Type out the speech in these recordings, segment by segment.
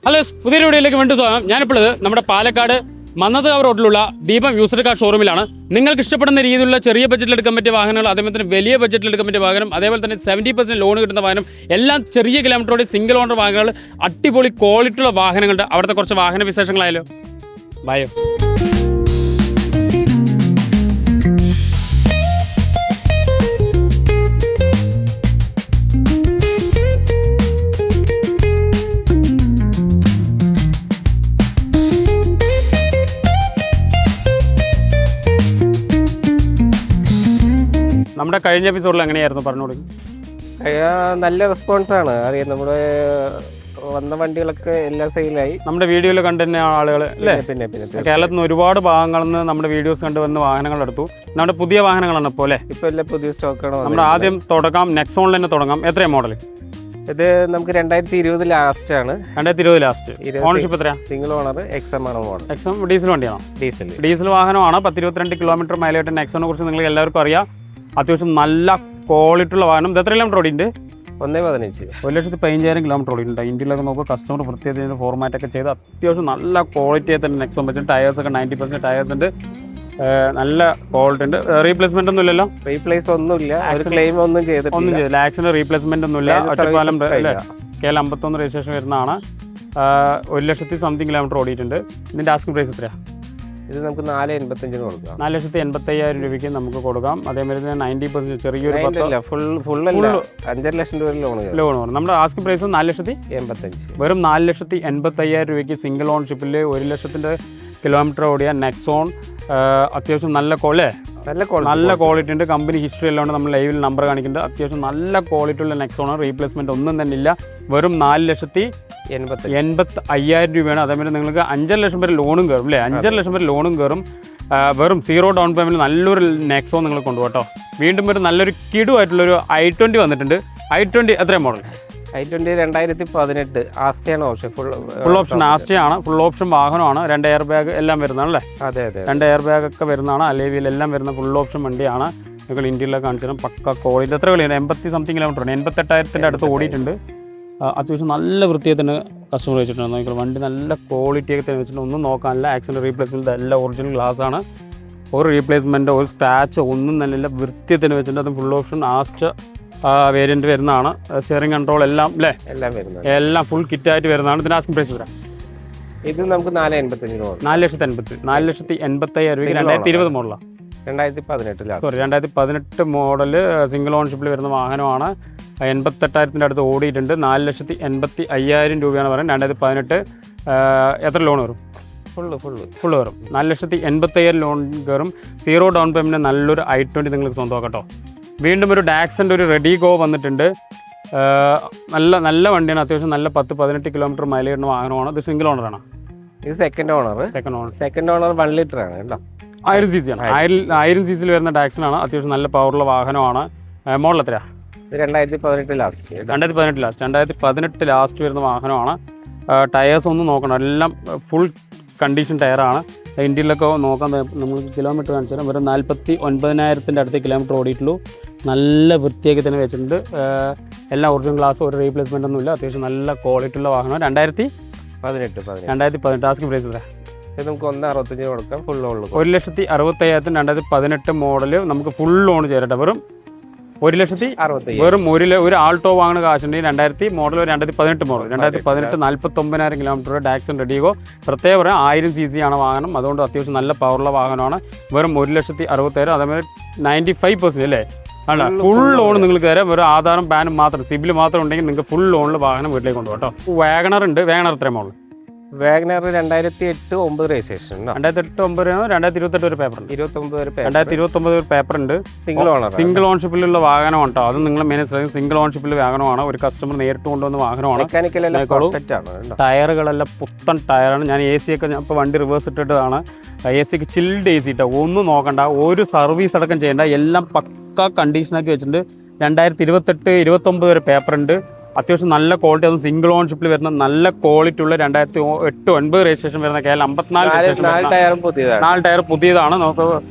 Hello, പുതിയ വീഡിയോയിലേക്ക് വേണ്ടി സ്വാഗതം. ഞാനിപ്പോൾ നമ്മുടെ പാലക്കാട് മന്നത്തുകാവ് റോഡിലുള്ള ദീപം യൂസർ കാർ ഷോറൂമിലാണ്. നിങ്ങൾക്ക് ഇഷ്ടപ്പെടുന്ന രീതിയിലുള്ള ചെറിയ ബഡ്ജറ്റിൽ എടുക്കാൻ പറ്റിയ വാഹനങ്ങൾ, അതേപോലെ തന്നെ വലിയ ബഡ്ജറ്റിൽ എടുക്കാൻ പറ്റിയ വാഹനം, അതേപോലെ തന്നെ 70% ലോൺ കിട്ടുന്ന വാഹനം, എല്ലാം ചെറിയ കിലോമീറ്ററോടെ സിംഗിൾ ഓണർ വാഹനങ്ങൾ, അടിപൊളി ക്വാളിറ്റിയുള്ള വാഹനങ്ങളുണ്ട്. അവിടുത്തെ കുറച്ച് വാഹന വിശേഷങ്ങളായാലോ. ബായോ. നമ്മുടെ കഴിഞ്ഞ എപ്പിസോഡിൽ എങ്ങനെയായിരുന്നു പറഞ്ഞോളൂ. നല്ല റെസ്പോൺസാണ്. അറിയാം, നമ്മുടെ വന്ന വണ്ടികളൊക്കെ എല്ലാം സെയിലായി. നമ്മുടെ വീഡിയോയിൽ കണ്ടുതന്നെ ആളുകൾ അല്ലേ, പിന്നെ കേരളത്തിൽ നിന്ന് ഒരുപാട് ഭാഗങ്ങളിൽ നിന്ന് നമ്മുടെ വീഡിയോസ് കണ്ടുവന്ന് വാഹനങ്ങൾ എടുത്തു. നമ്മുടെ പുതിയ വാഹനങ്ങളാണ് ഇപ്പോൾ അല്ലേ, ഇപ്പോൾ എല്ലാം പുതിയ സ്റ്റോക്കാണ്. നമ്മുടെ ആദ്യം തുടങ്ങാം, നെക്സോണിൽ തന്നെ തുടങ്ങാം. എത്രയാണ് മോഡൽ? ഇത് നമുക്ക് 2020 ലാസ്റ്റ് ആണ്. 2020 ലാസ്റ്റ്. ഓണർഷിപ്പ് എത്രയാണ്? Single owner. എക്സം ആണ് മോഡൽ. എക്സം ഡീസൽ വണ്ടിയാണോ? ഡീസൽ വാഹനമാണ്. 10-22 കിലോമീറ്റർ മൈലേജ്. നെക്സോണിനെ കുറിച്ച് നിങ്ങൾക്ക് എല്ലാവർക്കും അറിയാം. അത്യാവശ്യം നല്ല ക്വാളിറ്റി ഉള്ള വാഹനം. ഇത് എത്ര കിലോമീറ്റർ ഓടിയുണ്ട്? 1,15. 1,15,000 കിലോമീറ്റർ ഓടിയിട്ടുണ്ട്. ഇന്ത്യയിലൊക്കെ നോക്കുക, കസ്റ്റമർ പ്രത്യേകത ഫോർമാറ്റൊക്കെ ചെയ്ത് അത്യാവശ്യം നല്ല ക്വാളിറ്റി തന്നെ നെക്സോൺ വെച്ചിട്ട് ടയേഴ്സൊക്കെ 90% ടയേഴ്സ് ഉണ്ട്. നല്ല ക്വാളിറ്റി ഉണ്ട്. റീപ്ലേസ്മെന്റ് ഒന്നും ഇല്ലല്ലോ? റീപ്ലേസ് ഒന്നുമില്ല, ക്ലെയിം ഒന്നും ചെയ്തില്ല. ആക്സിഡന്റ് റീപ്ലേസ്മെന്റ് ഒന്നും ഇല്ല. ഒറ്റപ്പാലം അല്ലേ, KL 51 രജിസ്ട്രേഷൻ വരുന്നതാണ്. 1,00,000 സംതിങ് കിലോമീറ്റർ ഓടിയിട്ടുണ്ട്. ഇതിന്റെ ആസ്കിംഗ് പ്രൈസ് എത്രയാണ്? ഇത് നമുക്ക് 4,85 കൊടുക്കാം. 4,85,000 രൂപയ്ക്ക് നമുക്ക് കൊടുക്കാം. അതേമാതിരി തന്നെ 90% ചെറിയൊരു 5,00,000 രൂപ ലോൺ. നമ്മുടെ ആസ്കിംഗ് പ്രൈസ് 4,85,000. വെറും 4,85,000 രൂപയ്ക്ക് സിംഗിൾ ഓൺഷിപ്പിൽ 1,00,000 കിലോമീറ്റർ ഓടിയ നെക്സോൺ. അത്യാവശ്യം നല്ല ക്വാളിറ്റി ഉണ്ട്. കമ്പനി ഹിസ്റ്ററി എല്ലാം നമ്മൾ ലൈവിൽ നമ്പർ കാണിക്കുന്നുണ്ട്. അത്യാവശ്യം നല്ല ക്വാളിറ്റി ഉള്ള നെക്സോൺ. റീപ്ലേസ്മെന്റ് ഒന്നും തന്നെ ഇല്ല. വെറും 4,85,000 രൂപയാണ്. അതേപോലെ നിങ്ങൾക്ക് 5.5 ലക്ഷം വരെ ലോണും കയറും അല്ലേ? 5.5 ലക്ഷം വരെ ലോണും കയറും. വെറും 0 ഡൗൺ പേയ്മെൻറ്റ് നല്ലൊരു നെക്സോൺ നിങ്ങൾ കൊണ്ടുപോകട്ടോ. വീണ്ടും ഒരു നല്ലൊരു കിടുവായിട്ടുള്ളൊരു i20 വന്നിട്ടുണ്ട്. i20 എത്രയാണ് മോഡൽ? i20 2018 ആസ്റ്റിയാണ് ഓപ്ഷൻ. ഫുൾ ഓപ്ഷൻ ആസ്റ്റിയാണ്. ഫുൾ ഓപ്ഷൻ വാഹനമാണ്. 2 എയർ ബാഗ് എല്ലാം വരുന്നതാണ് അല്ലേ? അതെ. 2 എയർ ബാഗ് ഒക്കെ വരുന്നതാണ്. അലേവിയിലെല്ലാം വരുന്ന ഫുൾ ഓപ്ഷൻ വണ്ടിയാണ്. നിങ്ങൾ ഇന്ത്യയിലൊക്കെ കാണിച്ചു തരാം. പക്ക ക്വാളിറ്റി. എത്ര കളിയാണ്? 80 സംതിങ് കിലോമീറ്റർ ഉണ്ട്. 88,000 അടുത്ത് ഓടിയിട്ടുണ്ട്. അത്യാവശ്യം നല്ല വൃത്തിയെ തന്നെ കസ്റ്റമർ വെച്ചിട്ടുണ്ട്. നോക്കിയാൽ വണ്ടി നല്ല ക്വാളിറ്റിയൊക്കെ തന്നെ വെച്ചിട്ടുണ്ട്. ഒന്നും നോക്കാനില്ല. ആക്സിഡൻറ്റ് റീപ്ലേസ്മെൻറ്റ് എല്ലാം ഒറിജിനൽ ഗ്ലാസ് ആണ്. ഒരു റീപ്ലേസ്മെൻറ്റോ ഒരു സ്ക്രാച്ചോ ഒന്നും തന്നെ വൃത്തിയെ തന്നെ വെച്ചിട്ടുണ്ട്. അതും ഫുൾ ഓപ്ഷൻ ആസ്റ്റ് വേരിയൻറ്റ് വരുന്നതാണ്. സ്റ്റിയറിംഗ് കൺട്രോൾ എല്ലാം അല്ലേ, എല്ലാം ഫുൾ കിറ്റായിട്ട് വരുന്നതാണ്. ഇതിന് ആസ്കിംഗ് പ്രൈസ് വരാം. ഇത് നമുക്ക് 4,85,000 രൂപയ്ക്ക് 2020 മോഡലാണ്. 2018 മോഡൽ സിംഗിൾ ഓൺഷിപ്പിൽ വരുന്ന വാഹനമാണ്. 88,000 അടുത്ത് ഓടിയിട്ടുണ്ട്. 4,85,000 രൂപയാണ് പറയുന്നത്. 2018. എത്ര ലോൺ വരും? ഫുള്ള് വരും. 4,85,000 ലോൺ കയറും. 0 ഡൗൺ പേയ്മെൻറ്റ് നല്ലൊരു i20 നിങ്ങൾക്ക് സ്വന്തമാക്കാം കേട്ടോ. വീണ്ടും ഒരു ഡാക്സൻ്റെ ഒരു റെഡി ഗോ വന്നിട്ടുണ്ട്. നല്ല വണ്ടിയാണ്. അത്യാവശ്യം നല്ല 10-18 കിലോമീറ്റർ മൈലേജ് വാഹനമാണ്. ഇത് സിംഗിൾ ഓണറാണ്. ഇത് സെക്കൻഡ് ഓണർ 1 ലിറ്റർ ആണ് കേട്ടോ. 1000 cc ആണ്. 1000 cc വരുന്ന ഡാക്സനാണ്. അത്യാവശ്യം നല്ല പവറുള്ള വാഹനമാണ്. മോഡൽ എത്രയാണ്? 2018 ലാസ്റ്റ് വരുന്ന വാഹനമാണ്. ടയേഴ്സ് ഒന്നും നോക്കണം, എല്ലാം ഫുൾ കണ്ടീഷൻ ടയറാണ്. ഇന്ത്യയിലൊക്കെ നോക്കാൻ നമ്മൾ കിലോമീറ്റർ കാണിച്ചാൽ വെറും 49,000 അടുത്ത് കിലോമീറ്റർ ഓടിയിട്ടുള്ളൂ. നല്ല വൃത്തിയാക്കി തന്നെ വെച്ചിട്ടുണ്ട്. എല്ലാം ഒറിജിനൽ ഗ്ലാസ്, ഒരു റീപ്ലേസ്മെൻ്റ് ഒന്നും ഇല്ല. അത്യാവശ്യം നല്ല ക്വാളിറ്റി ഉള്ള വാഹനം. 2018 ആസ്കിംഗ് പ്രൈസ് എത്ര? നമുക്ക് 1,65 കൊടുക്കാം. ഫുൾ ലോൺ 1,65,000 2018 മോഡല് നമുക്ക് ഫുൾ ലോൺ ചേരട്ടെ. വെറും 1,60,000. വെറും ഒരു ആൾട്ടോ വാങ്ങുന്ന കാശുണ്ടെങ്കിൽ 2018 മോഡൽ 2018 49,000 കിലോമീറ്റർ ഡാക്സൺ റെഡിഗോ. പ്രത്യേകം പറയാം, 1000 cc ആണ് വാഹനം. അതുകൊണ്ട് അത്യാവശ്യം നല്ല പവറുള്ള വാഹനമാണ്. വെറും 1,60,000. അതേമാതിരി 95% അല്ലേ അല്ല, ഫുൾ ലോൺ നിങ്ങൾക്ക് തരാം. വെറും ആധാരം പാനും മാത്രം, സിബിൽ മാത്രം ഉണ്ടെങ്കിൽ നിങ്ങൾക്ക് ഫുൾ ലോണിൽ വാഹനം വീട്ടിലേക്ക് കൊണ്ടുപോകും കേട്ടോ. വാഗണർ ഉണ്ട്. വാഗണർ എത്രയും മോഡൽ? WagonR 2008-9 registration. 2008-9 2028 ഒരു പേപ്പർ ഉണ്ട്. 2029 ഒരു പേപ്പർ ഉണ്ട്. സിംഗിൾ ഓൺഷിപ്പിലുള്ള വാഹനമാണ് കേട്ടോ. അത് നിങ്ങൾ മനസ്സിലാക്കി. സിംഗിൾ ഓൺഷിപ്പിൽ വാഹനമാണ്. ഒരു കസ്റ്റമർ നേരിട്ട് കൊണ്ടുവന്ന വാഹനമാണ്. ടയറുകളെല്ലാം പുത്തൻ ടയറാണ്. ഞാൻ AC ഒക്കെ ഇപ്പോൾ വണ്ടി റിവേഴ്സ് ഇട്ടിട്ടതാണ്. AC ഒക്കെ ചിൽഡ് AC ഇട്ടോ. ഒന്നും നോക്കണ്ട, ഒരു സർവീസ് അടക്കം ചെയ്യേണ്ട. എല്ലാം പക്ക കണ്ടീഷനാക്കി വെച്ചിട്ടുണ്ട്. 2028-29 വരെ പേപ്പർ ഉണ്ട്. അത്യാവശ്യം നല്ല ക്വാളിറ്റി. അതും സിംഗിൾ ഓൺഷിപ്പിൽ വരുന്ന നല്ല ക്വാളിറ്റി ഉള്ള 2008-9 രജിസ്ട്രേഷൻ വരുന്ന KL 54 4 ടയർ പുതിയതാണ്. നമുക്ക്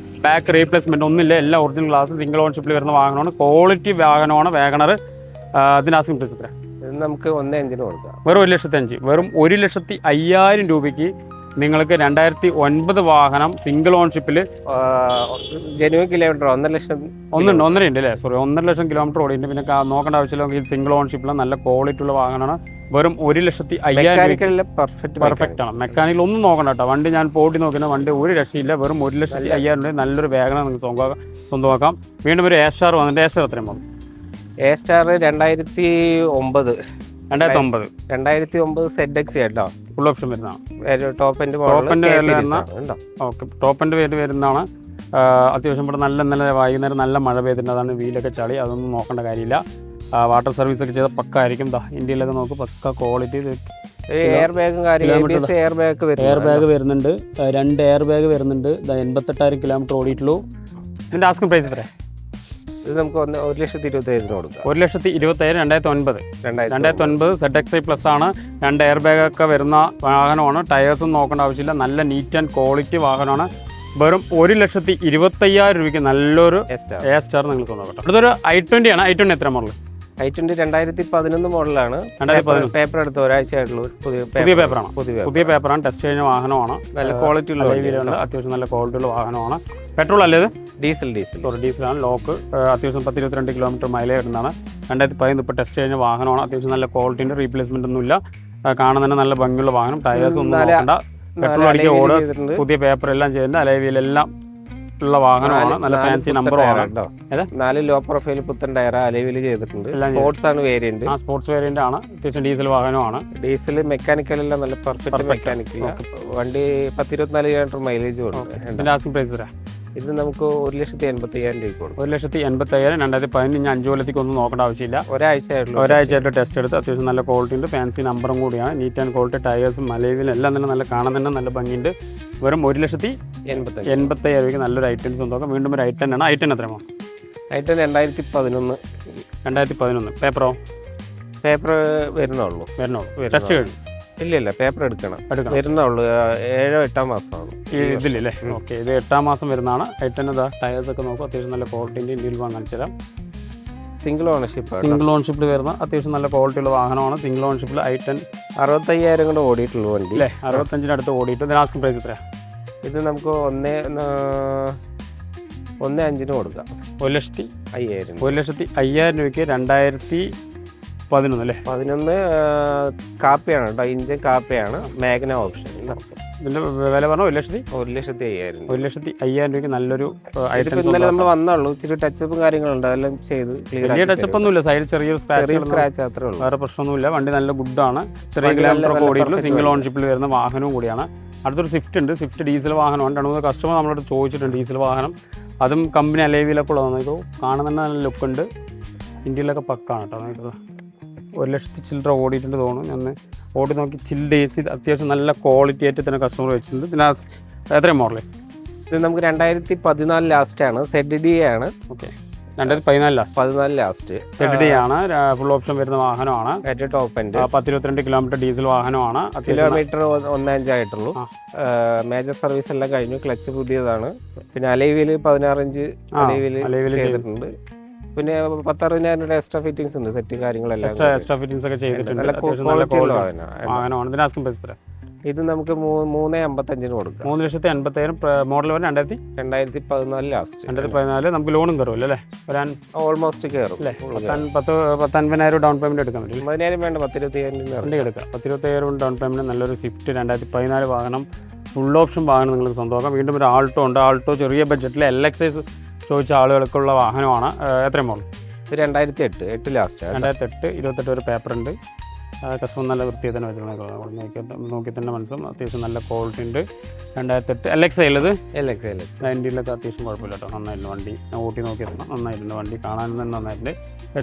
ബാക്ക് റീപ്ലേസ്മെൻറ്റ് ഒന്നുമില്ല. എല്ലാം ഒറിജിനൽ ഗ്ലാസ്. സിംഗിൾ ഓൺഷിപ്പിൽ വരുന്ന വാഹനമാണ്. ക്വാളിറ്റി വാഹനമാണ് വാഗണർ. അതിന് ആസ്കിംഗ് പ്രൈസ് എത്ര? ഇത് നമുക്ക് 1.5 കൊടുക്കാം. വെറും 1,05,000. വെറും 1,05,000 രൂപയ്ക്ക് നിങ്ങൾക്ക് 2009 വാഹനം സിംഗിൾ ഓൺഷിപ്പിൽ ജനുവൻ കിലോമീറ്റർ 1,00,000 ഒന്നര ഉണ്ട് അല്ലേ? സോറി, 1,50,000 കിലോമീറ്റർ ഓടിയിട്ട് പിന്നെ നോക്കേണ്ട ആവശ്യമില്ല. ഈ സിംഗിൾ ഓൺഷിപ്പിൽ നല്ല ക്വാളിറ്റി ഉള്ള വാഹനമാണ്. വെറും 1,05,000 പെർഫെക്റ്റ് ആണ്. മെക്കാനിക്കൽ ഒന്നും നോക്കണ്ട കേട്ടോ. വണ്ടി ഞാൻ പോട്ടി നോക്കിയാൽ വണ്ടി ഒരു രക്ഷയില്ല. വെറും 1,05,000 രൂപ നല്ലൊരു വാഗണർ നിങ്ങൾക്ക് സ്വന്തമാക്കാം. വീണ്ടും ഒരു A-Star വന്നിട്ട് A-Star എത്രയും പോകും? A-Star 2009 ZX കേട്ടോ. ഫുൾ ഓപ്ഷൻ വരുന്നതാണ്. ടോപ്പ് എൻഡ് ടോപ്പ് എൻഡ് വരുന്നതാണ്. അത്യാവശ്യം ഇവിടെ നല്ല വൈകുന്നേരം നല്ല മഴ പെയ്തിട്ടുള്ളതാണ്. വീലൊക്കെ ചളി, അതൊന്നും നോക്കേണ്ട കാര്യമില്ല. വാട്ടർ സർവീസ് ഒക്കെ ചെയ്ത പക്ക ആയിരിക്കും. ഇന്ത്യയിലൊക്കെ നോക്ക് പക്ക ക്വാളിറ്റി. എയർ ബാഗും എയർ ബാഗ് വരുന്നുണ്ട്. 2 എയർ ബാഗ് വരുന്നുണ്ട്. 88,000 കിലോമീറ്റർ ഓടിയിട്ടുള്ളൂ. ഇതിൻ്റെ ആസ്കിംഗ് പ്രൈസ് എത്ര? ഇത് നമുക്ക് 1,27,000 കൊടുക്കാം. 1,27,000 2009 ZXi പ്ലസ് ആണ്. 2 എയർ ബാഗ് ഒക്കെ വരുന്ന വാഹനമാണ്. ടയേഴ്സും നോക്കേണ്ട ആവശ്യമില്ല. നല്ല നീറ്റ് ആൻഡ് ക്വാളിറ്റി വാഹനമാണ്. വെറും 1,25,000 രൂപയ്ക്ക് നല്ലൊരു A-Star നിങ്ങൾ സ്വന്തമാക്കട്ടെ. അടുത്തൊരു i20 ആണ്. i20 എത്ര മോഡൽ? i20 2011 മോഡലാണ്. പേപ്പർ എടുത്ത് ഒരാഴ്ചയായിട്ടുള്ളൂ. പുതിയ പേപ്പറാണ്. പുതിയ പേപ്പറാണ്. ടെസ്റ്റ് കഴിഞ്ഞ വാഹനമാണ്. നല്ല ക്വാളിറ്റി ഉള്ള അത്യാവശ്യം നല്ല ക്വാളിറ്റി ഉള്ള വാഹനമാണ്. പെട്രോൾ അല്ലേ ഇത്? Diesel sorry, ഡീസലാണ്. ലോക്ക് അത്യാവശ്യം 10-22 കിലോമീറ്റർ മൈലേജ് വരുന്നതാണ്. 2015 ഇപ്പോൾ ടെസ്റ്റ് കഴിഞ്ഞ വാഹനമാണ്. അത്യാവശ്യം നല്ല ക്വാളിറ്റിൻ്റെ റീപ്ലേസ്മെൻ്റ് ഒന്നുമില്ല. കാണാൻ തന്നെ നല്ല ഭംഗിയുള്ള വാഹനം. ടയേഴ്സ് ഒന്നും നോക്കണ്ട. പെട്രോൾ അടിക്കുക, ഓർഡേഴ്സ്, പുതിയ പേപ്പർ എല്ലാം ചെയ്യുന്നുണ്ട്. അലൈവിലെല്ലാം ഉള്ള വാഹനമാണ്. നല്ല ഫാൻസി നമ്പറുമാണ്. 4 ലോ പ്രൊഫൈൽ പുത്തൻ ടയർ അലൈവിൽ ചെയ്തിട്ടുണ്ട്. സ്പോർട്സ് ആണ് വേരിയന്റ്. സ്പോർട്സ് വേരിയന്റ് ആണ്. അത്യാവശ്യം ഡീസൽ വാഹനമാണ്. ഡീസൽ മെക്കാനിക്കൽ എല്ലാം നല്ല പെർഫെക്റ്റ് മെക്കാനിക്കൽ. വണ്ടി 10-24 കിലോമീറ്റർ മൈലേജ് കൊടുക്കും. ഇത് നമുക്ക് 1,85,000 രൂപ കൊടുക്കും. 1,85,000 2015 5 കൊല്ലത്തേക്ക് ഒന്നും നോക്കേണ്ട ആവശ്യമില്ല. ഒരാഴ്ചയായിട്ട് ടെസ്റ്റ് എടുത്ത് അത്യാവശ്യം നല്ല ക്വാളിറ്റി ഉണ്ട്. ഫാൻസി നമ്പറും കൂടിയാണ്. Neat and quality. ടയേഴ്സും അലൈവിലും എല്ലാം തന്നെ നല്ല കാണാൻ തന്നെ നല്ല ഭംഗിയുണ്ട്. വെറും 1,85,000 രൂപയ്ക്ക് നല്ലൊരു ഐറ്റംസ് സ്വന്തമാക്കാം. വീണ്ടും ഒരു i10 ആണ്. i10 എത്രയാണ്? i10 2011. പേപ്പറോ? പേപ്പർ വരുന്നുള്ളൂ. ടെസ്റ്റ് കഴിഞ്ഞു? ഇല്ല, പേപ്പർ എടുക്കണം. വരുന്നുള്ളൂ. 7-8 മാസമാണ് ഇതിലല്ലേ? ഓക്കെ, ഇത് 8 മാസം വരുന്നതാണ്. i10 ടയേഴ്സ് ഒക്കെ നോക്കും. അത്യാവശ്യം നല്ല ക്വാളിറ്റിൻ്റെ ഇന്ത്യയിൽ വാങ്ങാൻ തരാം. സിംഗിൾ ഓൺഷിപ്പിൽ വരുന്ന അത്യാവശ്യം നല്ല ക്വാളിറ്റി ഉള്ള വാഹനമാണ്. സിംഗിൾ ഓൺഷിപ്പിൽ i10 65,000 കൊണ്ട് ഓടിയിട്ടുള്ളൂ വണ്ടി അല്ലേ? 65-ന് അടുത്ത് ഓടിയിട്ട്. ഇതിന് ആസ്കിംഗ് പ്രൈസ് എത്രയാണ്? ഇത് നമുക്ക് 1,5,000 കൊടുക്കാം. 1,05,000 രൂപയ്ക്ക് 2011 അല്ലേ? 11 കാപ്പിയാണ് കേട്ടോ. ഇഞ്ചൻ കാപ്പിയാണ്. Magna option. ഇതിന്റെ വില പറഞ്ഞാൽ 1,05,000 രൂപയ്ക്ക് നല്ലൊരു ഇന്നലെ നമ്മൾ വന്നുള്ളൂ. ഇച്ചിരി ടച്ചപ്പും കാര്യങ്ങളുണ്ട്. അതെല്ലാം ചെയ്ത് വലിയ ടച്ചപ്പ് ഒന്നുമില്ല. സൈഡ് ചെറിയൊരു സ്ക്രാച്ച് അത്രേ ഉള്ളൂ. വേറെ പ്രശ്നമൊന്നുമില്ല. വണ്ടി നല്ല ഗുഡാണ്. ചെറിയ കിലോമീറ്റർ ഓടിയിട്ടുള്ള സിംഗിൾ ഓൺഷിപ്പിൽ വരുന്ന വാഹനവും കൂടിയാണ്. അടുത്തൊരു സ്വിഫ്റ്റ് ഉണ്ട്. സ്വിഫ്റ്റ് ഡീസൽ വാഹനമാണ്. 2-3 കസ്റ്റമർ നമ്മളോട് ചോദിച്ചിട്ടുണ്ട് ഡീസൽ വാഹനം. അതും കമ്പനി അലൈവിലൊക്കെ ഉള്ളതാണ്. ഇത് കാണാൻ തന്നെ നല്ല ലുക്കുണ്ട്. ഇന്ത്യയിലൊക്കെ പക്കാണ് കേട്ടോ. 1,00,000 ചില്ലറ ഓടിയിട്ടുണ്ട് തോന്നുന്നു. ഞാൻ ഓടി നോക്കി. ചിൽഡ് AC അത്യാവശ്യം നല്ല ക്വാളിറ്റി ആയിട്ട് തന്നെ കസ്റ്റമർ വെച്ചിട്ടുണ്ട്. ഇതിന് എത്രയും മോഡൽ? ഇത് നമുക്ക് 2014 ലാസ്റ്റാണ്. ZD ആണ്. ഓക്കെ, 2014 ലാസ്റ്റ് ZD ആണ്. ഫുൾ ഓപ്ഷൻ വരുന്ന വാഹനമാണ്. ഏറ്റവും ടോപ്പ് എൻഡ്. 10-22 കിലോമീറ്റർ ഡീസൽ വാഹനമാണ്. കിലോമീറ്റർ 1.5 ആയിട്ടുള്ളൂ. മേജർ സർവീസ് എല്ലാം കഴിഞ്ഞു. ക്ലച്ച് പുതിയതാണ്. പിന്നെ അലൈവിൽ 16 ഇഞ്ച് അലൈവിൽ ചെയ്തിട്ടുണ്ട്. പിന്നെ 10-60,000 എക്സ്ട്രാ ഫിറ്റിംഗ്സ് ഉണ്ട്. സെറ്റ് കാര്യങ്ങളെല്ലാം എക്സ്ട്രാ ഫിറ്റിംഗ്സ് ഒക്കെ ചെയ്തിട്ടുണ്ട്. അത്യാവശ്യം നല്ല ക്വാളിറ്റി വാഹനമാണ്. ഇതിന് ആസ്കിംഗ് പ്രൈസ് എത്ര? ഇത് നമുക്ക് 3,55,000 കൊടുക്കാം. 3,55,000 മോഡൽ വരെ 2014 ലാസ്റ്റ്. 2014 നമുക്ക് ലോണും കയറുമല്ലോ അല്ലേ? ഓൾമോസ്റ്റ് കയറും അല്ലേ? 10-50,000 ഡൗൺ പേയ്മെന്റ് എടുക്കാൻ പറ്റും. 10,000 വേണ്ട, 10-25,000 വണ്ടി എടുക്കാം. 10-25,000 ഡൗൺ പേയ്മെന്റ്. നല്ലൊരു സ്വിഫ്റ്റ് 2014 വാഹനം. ഫുൾ ഓപ്ഷൻ വാഹനം നിങ്ങൾക്ക് സ്വന്തമാക്കാം. വീണ്ടും ഒരു ആൾട്ടോ ഉണ്ട്. ആൾട്ടോ ചെറിയ ബഡ്ജറ്റിൽ LXi ചോദിച്ച ആളുകൾക്കുള്ള വാഹനമാണ്. എത്രയും മോഡൽ? ഇത് 2008 ലാസ്റ്റ്. 2008 28 ഒരു പേപ്പറുണ്ട്. കസ്റ്റമർ നല്ല വൃത്തിയിൽ തന്നെ വെച്ചിട്ടുണ്ട്. നോക്കി തന്നെ മനസ്സിലും അത്യാവശ്യം നല്ല ക്വാളിറ്റി ഉണ്ട്. 2008 LXi ഉള്ളത്. 90-ലൊക്കെ അത്യാവശ്യം കുഴപ്പമില്ല കേട്ടോ. നന്നായിരുന്നു വണ്ടി. ഓട്ടി നോക്കി തന്നെ നന്നായിട്ടുണ്ട് വണ്ടി. കാണാൻ തന്നെ നന്നായിട്ടുണ്ട്.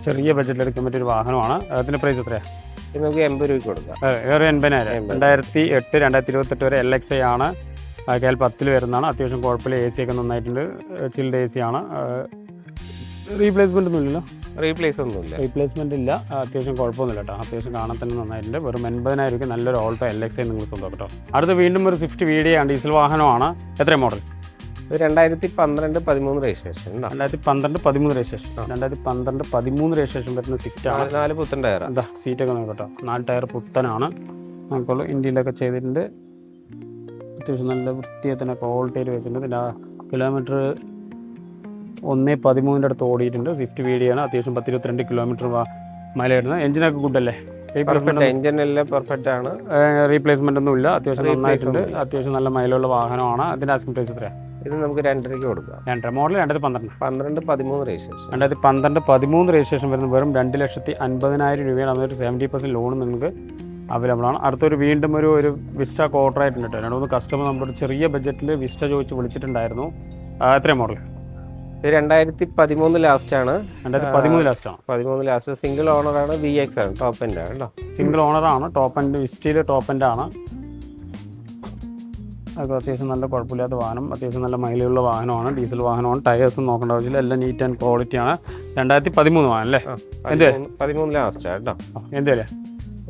ചെറിയ ബഡ്ജറ്റിൽ എടുക്കാൻ പറ്റിയൊരു വാഹനമാണ്. അതിൻ്റെ പ്രൈസ് എത്രയാണ്? ഇത് നമുക്ക് 80 രൂപയ്ക്ക് കൊടുക്കാം. വേറെ 80,000. 2008 2028 വരെ LXi ആണ്. KL 10 വരുന്നതാണ്. അത്യാവശ്യം കുഴപ്പമില്ല. AC ഒക്കെ നന്നായിട്ടുണ്ട്. ചിൽഡ് AC ആണ്. റീപ്ലേസ്മെൻ്റ് ഒന്നും ഇല്ലല്ലോ? റീപ്ലേസ്മെൻ്റ് ഇല്ല. അത്യാവശ്യം കുഴപ്പമൊന്നുമില്ല കേട്ടോ. അത്യാവശ്യം കാണാൻ തന്നെ നന്നായിട്ടുണ്ട്. വെറും 80,000 രൂപയ്ക്ക് നല്ലൊരു ഓൾട്ടോ LXi നിങ്ങൾ സ്വന്തം കേട്ടോ. അടുത്ത വീണ്ടും ഒരു സ്വിഫ്റ്റ് VD ആണ്. ഡീസൽ വാഹനമാണ്. എത്രയും മോഡൽ? ഇത് 2012-13 രജിസ്ട്രേഷൻ. 2012-13 രജിസ്ട്രേഷൻ. 2012-13 രജിസ്ട്രേഷൻ വരുന്ന സ്വിഫ്റ്റാണ്. 4 പുത്തൻ ടയർ. എന്താ സീറ്റൊക്കെ നോക്കട്ടോ, 4 ടയർ പുത്തനാണ്. നമുക്കുള്ള ഇന്ത്യയിലൊക്കെ ചെയ്തിട്ടുണ്ട്. അത്യാവശ്യം നല്ല വൃത്തിയെ തന്നെ ക്വാളിറ്റിയിൽ വെച്ചിട്ടുണ്ട്. പിന്നെ കിലോമീറ്റർ 1.13 അടുത്ത് ഓടിയിട്ടുണ്ട്. സ്വിഫ്റ്റ് വീഡിയാണ്. അത്യാവശ്യം 10-22 കിലോമീറ്റർ മൈലേജ് ഇടുന്നത്. എഞ്ചിനൊക്കെ ഗുഡല്ലേ? എഞ്ചിൻ എല്ലാം പെർഫെക്റ്റ് ആണ്. റീപ്ലേസ്മെന്റ് ഒന്നും ഇല്ല. അത്യാവശ്യം നന്നായിട്ടുണ്ട്. അത്യാവശ്യം നല്ല മൈലുള്ള വാഹനമാണ്. അതിന്റെ ആസ്കിംഗ് പ്രൈസ് എത്രയാണ്? ഇത് നമുക്ക് 2.5 കൊടുക്കാം. 2.5 മോഡൽ 2012-13 രജിസ്ട്രേഷൻ. 2012-13 രജിസ്ട്രേഷൻ വരുന്ന വെറും 2,50,000 രൂപയാണ്. അതൊരു 70% ലോൺ നിങ്ങൾക്ക് അവൈലബിൾ ആണ്. അടുത്തൊരു വീണ്ടും ഒരു വിസ്റ്റ കോട്ടറായിട്ടുണ്ട് കേട്ടോ. 2-3 കസ്റ്റമർ നമ്മുടെ ചെറിയ ബഡ്ജറ്റിൽ വിസ്റ്റ ചോദിച്ച് വിളിച്ചിട്ടുണ്ടായിരുന്നു. എത്രയാണ് മോഡൽ? ഇത് 2013 ലാസ്റ്റ് ആണ്. 2013 ലാസ്റ്റ് ആണ്. 13 ലാസ്റ്റ്. സിംഗിൾ ഓണറാണ്. VX ആണ്. ടോപ്പ് എൻഡ് ആണ് കേട്ടോ. സിംഗിൾ ഓണറാണ്. ടോപ്പ് എൻഡ് വിസ്റ്റയിൽ ടോപ്പ് എൻഡ് ആണ്. അത് അത്യാവശ്യം നല്ല കുഴപ്പമില്ലാത്ത വാഹനം. അത്യാവശ്യം നല്ല മൈലേജുള്ള വാഹനമാണ്. ഡീസൽ വാഹനമാണ്. ടയേഴ്സും നോക്കേണ്ട ആവശ്യമില്ല. എല്ലാം നീറ്റ് ആൻഡ് ക്വാളിറ്റിയാണ്. 2013 വാഹനം അല്ലേ? 13 ലാസ്റ്റ് കേട്ടോ. എന്തല്ലേ?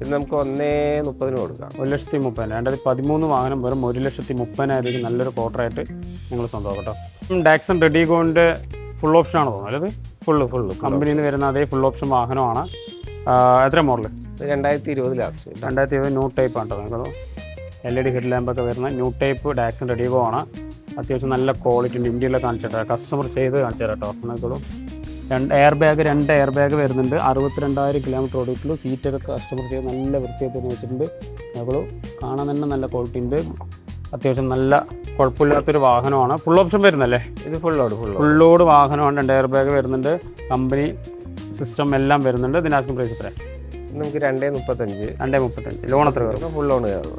ഇത് നമുക്ക് 1,30,000 കൊടുക്കാം. 1,30,000. 2013 വാഹനം വെറും 1,30,000 രൂപയ്ക്ക് നല്ലൊരു ക്വാർട്ടറായിട്ട് നിങ്ങൾ സ്വന്തമാക്കട്ടോ. ഡാക്സൺ റെഡിഗോന്റെ ഫുൾ ഓപ്ഷൻ ആണ് തോന്നുന്നത് അല്ലേ? ഫുള്ള് കമ്പനിയിൽ നിന്ന് വരുന്ന അതേ ഫുൾ ഓപ്ഷൻ വാഹനമാണ്. എത്ര മോഡൽ? 2020 ലാസ്റ്റ്. 2020 ന്യൂ ടൈപ്പ് ആണ് കേട്ടോ. നിങ്ങൾക്ക് LED ഹെഡ് ലാമ്പൊക്കെ വരുന്ന ന്യൂ ടൈപ്പ് ഡാക്സൺ റെഡിഗോ ആണ്. അത്യാവശ്യം നല്ല ക്വാളിറ്റി ഉണ്ട്. ഇന്ത്യയിലെ കാണിച്ചു തരാം. കസ്റ്റമർ ചെയ്ത് കാണിച്ചു തരാം കേട്ടോ. നിങ്ങൾക്കുള്ളൂ 2 എയർ ബാഗ് വരുന്നുണ്ട്. 62,000 കിലോമീറ്റർ ഓടിയിട്ടുള്ളൂ. സീറ്റൊക്കെ കസ്റ്റമർ ചെയ്ത് നല്ല വൃത്തിയായിട്ട് തന്നെ വെച്ചിട്ടുണ്ട്. നിങ്ങൾക്കുള്ളൂ കാണാൻ തന്നെ നല്ല ക്വാളിറ്റി ഉണ്ട്. അത്യാവശ്യം നല്ല കുഴപ്പമില്ലാത്തൊരു വാഹനമാണ്. ഫുൾ ഓപ്ഷൻ വരുന്നല്ലേ? ഇത് ഫുൾ ലോഡ് വാഹനമാണ്. 2 എയർ ബാഗ് വരുന്നുണ്ട്. കമ്പനി സിസ്റ്റം എല്ലാം വരുന്നുണ്ട്. ഇതിന് ആസ്കിംഗ് പ്രൈസ് എത്ര? നമുക്ക് 2,35. ലോൺ എത്ര വരും? ഫുൾ ലോൺ കയറും.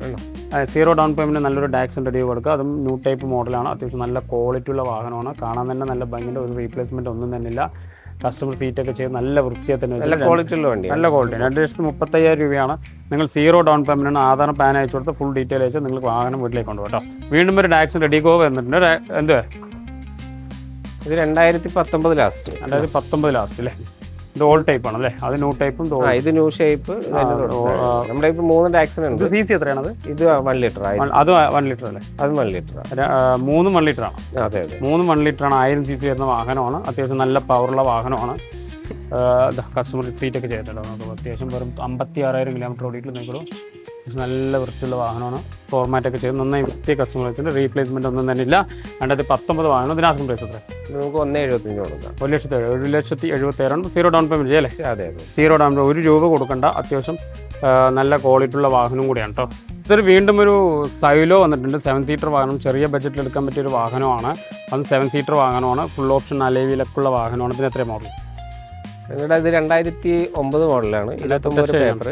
0 ഡൗൺ പേയ്മെൻറ്റ് നല്ലൊരു ഡാക്സൺ റെഡി കൊടുക്കുക. അതും ന്യൂ ടൈപ്പ് മോഡലാണ്. അത്യാവശ്യം നല്ല ക്വാളിറ്റി ഉള്ള വാഹനമാണ്. കാണാൻ തന്നെ നല്ല ഭംഗിയുടെ ഒരു റീപ്ലേസ്മെൻറ്റ് ഒന്നും തന്നെ ഇല്ല. കസ്റ്റമർ സീറ്റൊക്കെ ചെയ്ത് നല്ല വൃത്തിയായി തന്നെ നല്ല ക്വാളിറ്റി ഉള്ള വണ്ടി. നല്ല ക്വാളിറ്റി. 2,35,000 രൂപയാണ്. നിങ്ങൾ 0 ഡൗൺ പേയ്മെൻറ്റാണ്. ആധാർ പാൻ അയച്ചു കൊടുത്ത് ഫുൾ ഡീറ്റെയിൽ അയച്ചാൽ നിങ്ങൾക്ക് വാഹനം വീട്ടിലേക്ക് കൊണ്ടുപോകും കേട്ടോ. വീണ്ടും ഒരു ഡാക്സൺ റെഡിഗോ വന്നിട്ടുണ്ട്. എന്ത്? ഇത് 2019 ലാസ്റ്റ്. 2019 ലാസ്റ്റ് അല്ലേ? ഇത് ഓൾഡ് ടൈപ്പ് ആണല്ലേ? അത് ന്യൂ ടൈപ്പും ഇത് ന്യൂ ഷേപ്പ്. നമ്മുടെ ഇപ്പോൾ 3 ഡാക്സൺ ഉണ്ട്. CC എത്രയാണത്? ഇത് 1 ലിറ്റർ. അത് 1 ലിറ്റർ അല്ലേ? അത് 1 ലിറ്റർ. 3 1 ലിറ്റർ ആണ്. അതെ 3 1 ലിറ്റർ ആണ്. 1000 CC വരുന്ന വാഹനമാണ്. അത്യാവശ്യം നല്ല പവറുള്ള വാഹനമാണ്. കസ്റ്റമർ സീറ്റൊക്കെ ചെയ്തിട്ടുണ്ടോ? നമുക്ക് അത്യാവശ്യം വെറും 56,000 കിലോമീറ്റർ ഓടിയിട്ട് നിൽക്കുള്ളൂ. നല്ല വൃത്തിയുള്ള വാഹനമാണ്. ഫോർമാറ്റൊക്കെ ചെയ്ത് നന്നായി വൃത്തി കസ്റ്റമർ വെച്ചിട്ട് റീപ്ലേസ്മെൻറ്റ് ഒന്നും തന്നെ ഇല്ല. 2019 വാഹനം. ഇതിന് ആസ്കിംഗ് പ്രൈസ് എത്ര? നമുക്ക് 1,75,000 കൊടുക്കാം. 1,70,000. 0 ഡൗൺ പേയ്മെൻറ്റ് ചെയ്യല്ലേ? അതെ 0 ഡൗൺ പേയ്മെൻറ്റ് 1 രൂപ കൊടുക്കണ്ട. അത്യാവശ്യം നല്ല ക്വാളിറ്റി ഉള്ള വാഹനം കൂടിയാണ് കേട്ടോ. ഇതൊരു വീണ്ടും ഒരു സൈലോ വന്നിട്ടുണ്ട്. 7 സീറ്റർ വാഹനം. ചെറിയ ബഡ്ജറ്റിൽ എടുക്കാൻ പറ്റിയൊരു വാഹനമാണ്. അത് 7 സീറ്റർ വാഹനമാണ്. ഫുൾ ഓപ്ഷൻ അലൈവിലൊക്കെ ഉള്ള വാഹനമാണ്. ഇതിന് എത്ര മോഡൽ? നിങ്ങളുടെ ഇത് 2009 മോഡലാണ്. 29 പേപ്പർ.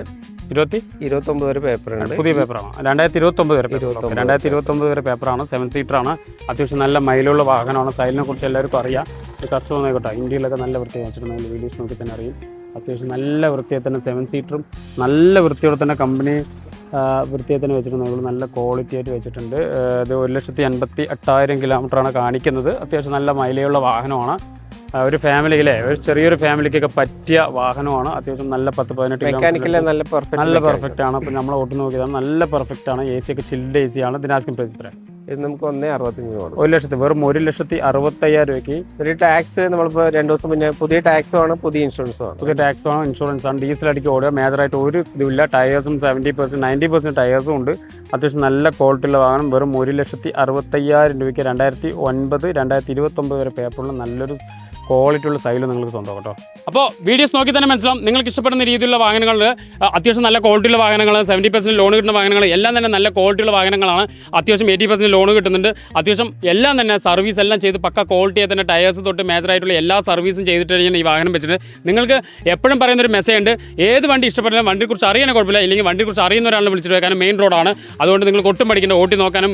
29 വരെ പേപ്പർ ഉണ്ട്. പുതിയ പേപ്പറാണ്. 2029 വരെ 2029 വരെ പേപ്പറാണ്. 7 സീറ്ററാണ്. അത്യാവശ്യം നല്ല മൈലുള്ള വാഹനമാണ്. സൈലിനെ കുറിച്ച് എല്ലാവർക്കും അറിയാം. കസ്റ്റമർ നോക്കട്ടെ. ഇന്ത്യയിലൊക്കെ നല്ല വൃത്തിയായി വെച്ചിട്ടുണ്ടെങ്കിൽ വീഡിയോസ് നോക്കി തന്നെ അറിയും. അത്യാവശ്യം നല്ല വൃത്തിയായി തന്നെ 7 സീറ്ററും നല്ല വൃത്തിയോടെ തന്നെ കമ്പനി വൃത്തിയായി തന്നെ വെച്ചിട്ടുണ്ടെങ്കിൽ നല്ല ക്വാളിറ്റി ആയിട്ട് വെച്ചിട്ടുണ്ട്. ഇത് 1,58,000 കിലോമീറ്ററാണ് കാണിക്കുന്നത്. അത്യാവശ്യം നല്ല മൈലേജുള്ള വാഹനമാണ്. ഒരു ഫാമിലിയിലെ ഒരു ചെറിയൊരു ഫാമിലിക്കൊക്കെ പറ്റിയ വാഹനമാണ്. അത്യാവശ്യം നല്ല 10-18 നല്ല പെർഫെക്റ്റ് ആണ്. അപ്പോൾ നമ്മൾ ഓട്ട് നോക്കിയതാണ്. നല്ല പെർഫെക്റ്റ് ആണ്. AC ഒക്കെ ചിൽഡ് AC ആണ്. ഇതിന് ആസ്കിംഗ് പ്രൈസ് എത്ര? ഇത് നമുക്ക് 1,65,000 കൊടുക്കും. 1 ലക്ഷത്തി വെറും 1,65,000 രൂപയ്ക്ക്. ഒരു ടാക്സ് നമ്മളിപ്പോൾ 2 ദിവസം മുന്നേ പുതിയ ടാക്സും ആണ്, പുതിയ ഇൻഷുറൻസും ആണ്. പുതിയ ടാക്സ് ആണ്, ഇൻഷുറൻസ് ആണ്. ഡീസൽ അടിക്ക് ഓടുക. മേജറായിട്ട് ഒരു ഇതുമില്ല. ടയേഴ്സും 70% 90% ടയേഴ്സും ഉണ്ട്. അത്യാവശ്യം നല്ല ക്വാളിറ്റി ഉള്ള വാഹനം. വെറും 1,65,000 രൂപയ്ക്ക് 2009 2029 വരെ പേപ്പറുള്ള നല്ലൊരു ക്വാളിറ്റി ഉള്ള സൈഡിൽ നിങ്ങൾക്ക് സ്വന്തം കേട്ടോ. അപ്പോൾ വീഡിയോസ് നോക്കി തന്നെ മനസ്സിലാവും നിങ്ങൾക്ക് ഇഷ്ടപ്പെടുന്ന രീതിയിലുള്ള വാഹനങ്ങൾ. അത്യാവശ്യം നല്ല ക്വാളിറ്റിയുള്ള വാഹനങ്ങൾ, 70% ലോൺ കിട്ടുന്ന വാഹനങ്ങൾ എല്ലാം തന്നെ നല്ല ക്വാളിറ്റിയുള്ള വാഹനങ്ങളാണ്. അത്യാവശ്യം 80% ലോൺ കിട്ടുന്നുണ്ട്. അത്യാവശ്യം എല്ലാം തന്നെ സർവീസ് എല്ലാം ചെയ്ത് പക്ക ക്വാളിറ്റിയായി തന്നെ ടയേഴ്സ് തൊട്ട് മേജറായിട്ടുള്ള എല്ലാ സർവീസും ചെയ്തിട്ട് കഴിഞ്ഞാൽ ഈ വാഹനം വെച്ചിട്ട് നിങ്ങൾക്ക് എപ്പോഴും പറയുന്നൊരു മെസ്സേജ് ഉണ്ട്. ഏത് വണ്ടി ഇഷ്ടപ്പെട്ടാലും വണ്ടിയെക്കുറിച്ച് അറിയാനേ കുഴപ്പമില്ല. ഇല്ലെങ്കിൽ വണ്ടിയെക്കുറിച്ച് അറിയുന്ന ഒരാളെ വിളിച്ചിട്ട് വെക്കാനും മെയിൻ റോഡാണ്. അതുകൊണ്ട് നിങ്ങൾക്ക് ഒട്ടും പഠിക്കേണ്ട. ഓട്ടി നോക്കാനും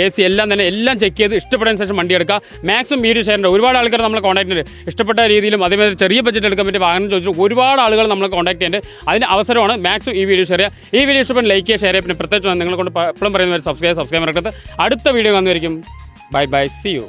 AC എല്ലാം തന്നെ എല്ലാം ചെക്ക് ചെയ്ത് ഇഷ്ടപ്പെടുന്ന ശേഷം വണ്ടി എടുക്കുക. മാക്സിമം വീഡിയോ ഷെയർ ഉണ്ട്. ഒരുപാട് ആൾക്കാർ നമ്മളെ കോൺടാക്ട് ഉണ്ട്. ഇഷ്ടപ്പെട്ട രീതിയിലും അതേമാതിരി ചെറിയ ബഡ്ജറ്റ് എടുക്കാൻ പറ്റിയ വാഹനം ചോദിച്ചിട്ട് ഒരുപാട് ആളുകൾ നമ്മളെ കോൺടാക്ട് ചെയ്യുന്നുണ്ട്. അതിന് അവസരമാണ്. മാക്സിമം ഈ വീഡിയോ ഷെയർ ചെയ്യുക. ഈ വീഡിയോ ഇഷ്ടപ്പെട്ട് ലൈക്ക് ചെയ്യുക, ഷെയർ ചെയ്യുക. പിന്നെ പ്രത്യേകിച്ച് നിങ്ങളെ കൊണ്ട് എപ്പോഴും പറയുന്ന സബ്സ്ക്രൈബ് നടക്കുന്നത്. അടുത്ത വീഡിയോ വന്നുവരിക്കും. Bye bye, see U.